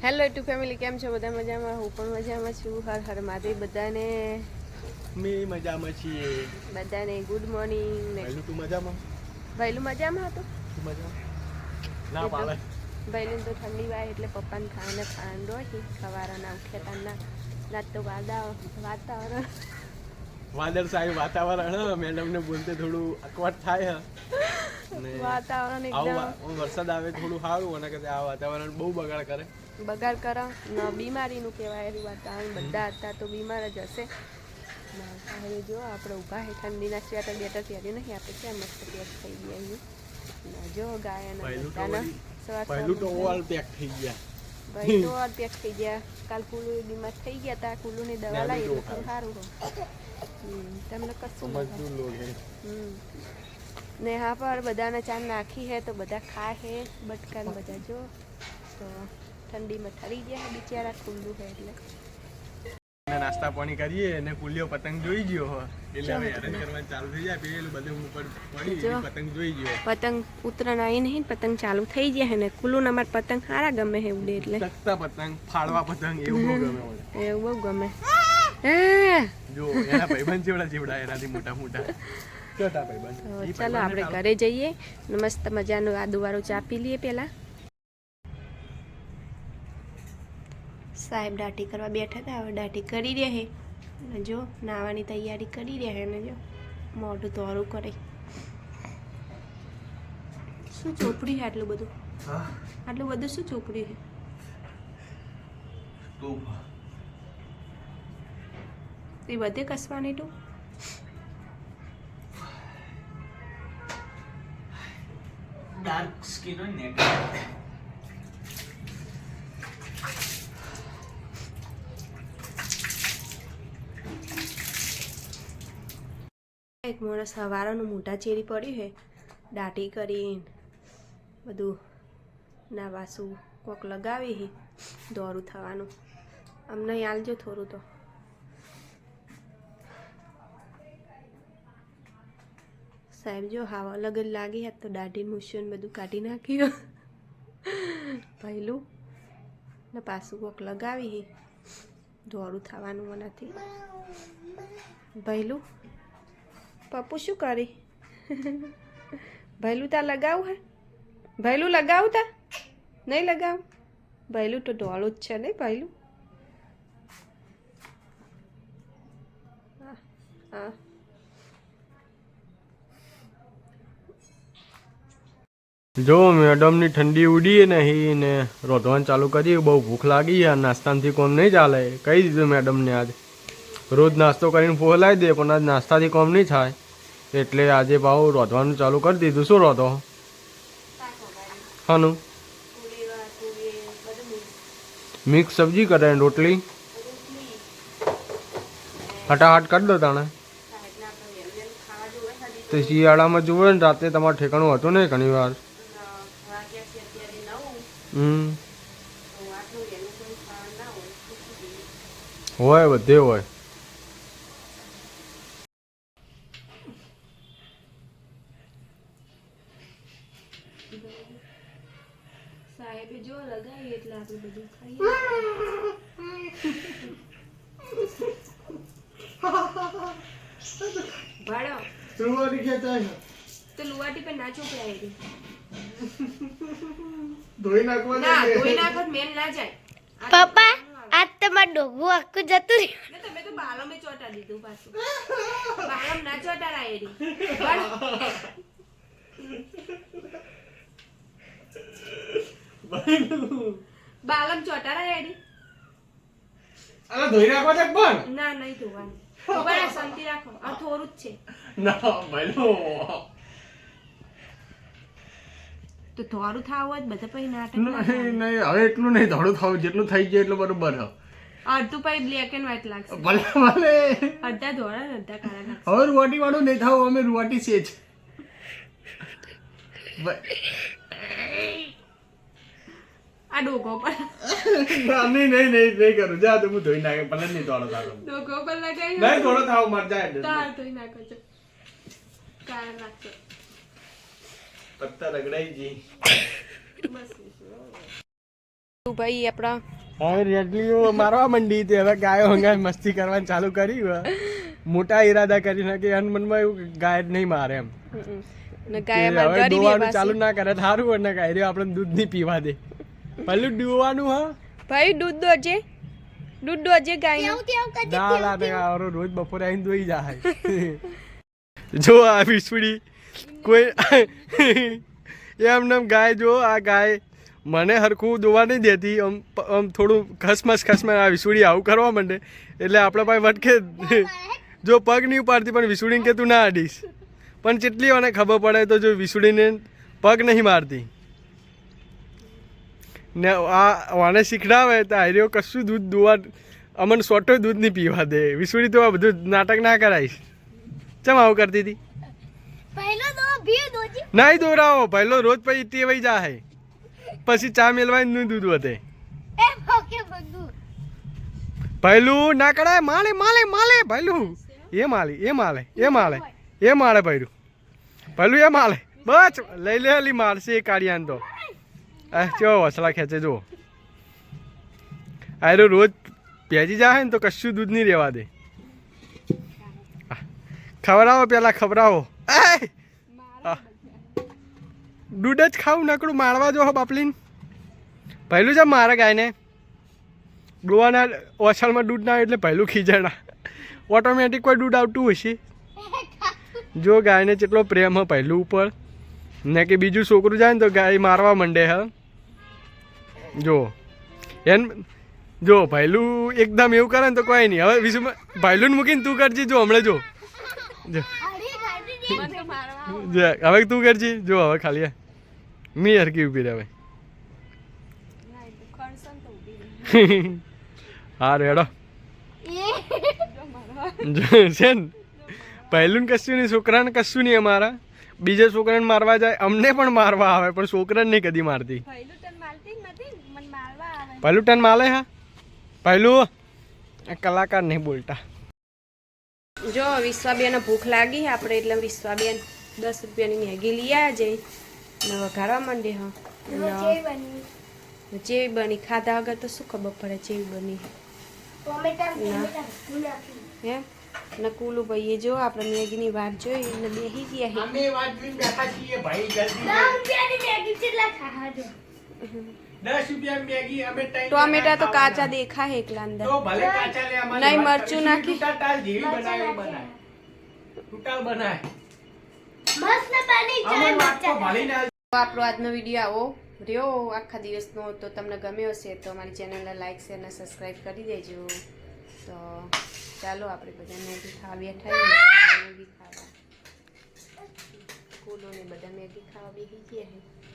Hello two family, કેમ છો બધા? મજામાં? હું પણ મજામાં છું. હર હર મહાદેવ બધાને. મેં મજામાં છીએ. બધાને ગુડ મોર્નિંગ. ભાઈલું તું મજામાં? ભાઈલું મજામાં હતું. તું મજામાં? ના પાડે. ભાઈલું તો ઠંડી વાય એટલે પપ્પાને ખાવાના ખાંડ હોય ખવારના ઉઠ્યા તારના રાત તો વાતાવરણ વાદળછાયું વાતાવરણ મેડમ ને બોલતે થોડું અકવાટ થાય ને વાતાવરણ એકદમ વરસાદ આવે થોડું સારું અને કે આ વાતાવરણ બહુ બગાડ કરે બીમારીનું કહેવાય એનું વાતાવરણ. બધા હતા તો બીમાર જ હશે. હવે જો આપણે ઊભા હે ઠંડીના સ્વેટર બેટર પહેર્યું નહીં, આપણે ક્યાં મસ્ત પેક થઈ ગયા. જો ગાય અને પહેલું તો ઓલ પેક થઈ ગયા. ભાઈ તો ઓલ પેક થઈ ગયા. કાલ કુલુ બીમાર થઈ ગયા હતા. કુલુની દવા લાવી તો સારું હોય. તમને કશું ને હા પર બધાને ચા નાખી હે તો બધા ખાય હે બટકાને બધા જો તો ઠંડીમાં ઠરી ગયા બિચારા. ખુલ્લું હે એટલે નાસ્તા પાણી કરીએ અને કુલિયો પતંગ જોઈ ગયો હો એટલે હવે હેરાન કરવાનું ચાલુ થઈ જાય. પેલું બધું ઉપર પડી પતંગ જોઈ ગયો. પતંગ ઉતરણ આવી નહીં, પતંગ ચાલુ થઈ ગયા હે ને કુલુન અમાર પતંગ સારા ગમે હે ઉડે એટલે તકતા પતંગ ફાડવા પતંગ એવું બહુ ગમે. એવું બહુ ગમે. જો એના ભાઈબંધ જેવડા એનાથી મોટા મોટા. ચાલો આપણે ઘરે જઈએ. મસ્ત મજાનું આદુવાળો ચા પી લઈએ. પેલા સાહેબ દાઢી કરવા બેઠા હતા, હવે દાઢી કરી રહ્યા હે અને જો નાવાની તૈયારી કરી રહ્યા હે ને જો મોઢું તોરું કરે. શું ચોપડી છે આટલું બધું? આટલું બધું શું ચોપડી છે? એ બધે કસવાની તું? ડાર્ક સ્કિન હોય ને એક માણસ સવારનું મોટા ચેરી પડ્યું છે, દાઢી કરીને બધું નાવાસું કોક લગાવી છે, દોરું થવાનું. અમને આલજો થોડું તો. સાહેબ જો હાવ અલગ જ લાગી હતી તો દાઢી મૂછ્યું બધું કાઢી નાખ્યું. પહેલું ને પાછું કોક લગાવી છે, દોરું થવાનું મનાથી. પહેલું પપ્પુ શું કરી? ભૈલું તાર લગાવું હે? ભૈલું લગાવું તા? નહીં લગાવું? ભૈલું તો ઢોળું જ છે નહીં ભૈલું? હા જો મેડમની ઠંડી ઉડી નહીં ને રોધવાનું ચાલુ કરી. બહુ ભૂખ લાગી યાર, નાસ્તાથી કોમ નહીં ચાલે. કહી દીધું મેડમને આજ રોજ નાસ્તો કરીને ફોલાવી દે પણ આજ નાસ્તાથી કોમ નહીં થાય એટલે આજે ભાવ રોધવાનું ચાલુ કરી દીધું. શું રોધો? હાનું મિક્સ સબ્જી કરે રોટલી હટાહટ કરી દો તાણે. તો શિયાળામાં જુઓ ને રાતે તમારે ઠેકાણું હતું ને ઘણી વાર. હોય બધે હોય. સાહેબે જો લગાવી એટલે આપણે બધું ખાઈએ. ભાડો લુવાટી ખેંચાય તો લુવાટી પર ના ચોપડાય રે. ધોઈ નાખવા ના ધોઈ નાખો મેલ ના જાય. પપ્પા આજ તમાર ડોગું આખું જતું રહ્યું. ને તમે તો બાલમ મે ચોટા દીધું પાછું. બાલમ ના ચોટારાય રે. ભાડો બાલમ ચોટારાય રે. અરે ધોઈ નાખવા છે પણ. ના નહીં ધોવાનું. બરાબર શાંતિ રાખો. આ થોડું જ છે. ના ભાઈલો તો થોડું થાવ જ બધા પછી નાટક નહીં હવે એટલું નહીં થોડું થાવ જેટલું થઈ જાય એટલું બરોબર હ. અડધું પછી બ્લેક એન્ડ વ્હાઈટ લાગશે. ભલે ભલે અડધા ધોળા ને અડધા કાળા લાગશે. હવે રૂવાટી વાળું નહીં થાવ. અમે રૂવાટી છે જ. આ ડોકો પર નહીં કરું. જા તો હું ધોઈ નાખે ભલે નહીં થોડો થાવ. ડોકો પર લગાવી નહીં થોડો થાવ મર જાય. તાર ધોઈ નાખો છો. કાળા નાખો. પત્તા રગડાઈ જી. ભાઈ આપણા હવે રેડલીઓ મારવા માંડી તે હવે ગાયો હંગાય મસ્તી કરવાનું ચાલુ કરી મોટા ઈરાદા કરી નાખે એન મનમાં એવું કે ગાય જ નહીં મારે એમ ને ગાય અમાર હવે ગરીબ દોવાનું ચાલુ ના કરે સારું અને ગાય આપણે દૂધ નહીં પીવા દે પેલું દોવાનું હા ભાઈ દૂધ દોજે ગાયનું તેવું ના ના રોજ બપોરે આવીને દોઈ જાય જો આ વિસુડી કોઈ એમ ગાય જો આ ગાય મને હરખું દોવા નહીં દેતી આમ થોડું ખસમસ આ વિસુડી આવું કરવા માંડે એટલે આપણે ભાઈ વટકે જો પગ નહીં ઉપાડતી પણ વિસુડીને કે તું ના અડીશ પણ જેટલી મને ખબર પડે તો જો વિસુડીને પગ નહીં મારતી ને આ વાને શીખડાવે તો હાર્યો કશું દૂધ દોવા અમને સોટો દૂધ નહીં પીવા દે વિસુડી તો આ બધું નાટક ના કરાવીશ ચમ આવું કરતી હતી નહીં દોરાવો પહેલો રોજ પછી ટેવાઈ જાય પછી ચા મેલવાય દૂધ વધે પહેલું ના કરાય માલે પહેલું એ માલે પહેલું એ માલે બસ લઈ લે મારશે એ કાઢિયાન તો ચો વસલા ખેંચે જો આયરો રોજ ભેજી જાય ને તો કશું દૂધ નહીં રહેવા દે ખવડાવો પેલા ખવડાવો દૂધ જ ખાવું નકડું મારવા જો બાપલીન પહેલું છે મારા ગાયને ડોવાના ઓછળમાં દૂધ ના એટલે પહેલું ખીજાણા ઓટોમેટિક કોઈ દૂધ આવતું હશે જો ગાયને જેટલો પ્રેમ હ પહેલું ઉપર ને કે બીજું છોકરું જાય ને તો ગાય મારવા માંડે હ જો જો પહેલું એકદમ એવું કરે ને તો કોઈ નહીં હવે વિશુ પહેલું મૂકીને તું કરજે જો હમણાં જો હવે તું કરજી જો હવે ખાલી મી હરકી ઉભી રહે હા રેડો છે ને પહેલું કશું નહીં છોકરાને કશું નહીં અમારા બીજા છોકરાને મારવા જાય અમને પણ મારવા આવે પણ છોકરાને નહીં કદી મારતી પહેલું ટન માલે હા પહેલું કલાકાર નહીં બોલતા જો વિશ્વાબેન ભૂખ લાગી આપણે એટલે વિશ્વાબેન 10 રૂપિયાની મેગી લઈ આવ્યા જઈ ને વઘારવા માંડે હા જેવી બની ખાધા વગર તો શું ખબર પડે જેવી બની હે ને કુલું ભાઈએ જો આપણે મેગીની વાત જોઈ ને બેસી ગયા ટોમેટા તો કાચા દેખા હે એકલા અંદર નહીં મરચું નાખી આપણો આજનો વિડીયો આવો રહ્યો આખા દિવસનો તો તમને ગમ્યો હશે તો અમારી ચેનલને લાઈક શેર અને સબસ્ક્રાઈબ કરી દેજો તો ચાલો આપણે બધા મેગી ખાવા બેઠા મેગી ખાવા કુલોને બધા મેગી ખાવા બેસી ગયા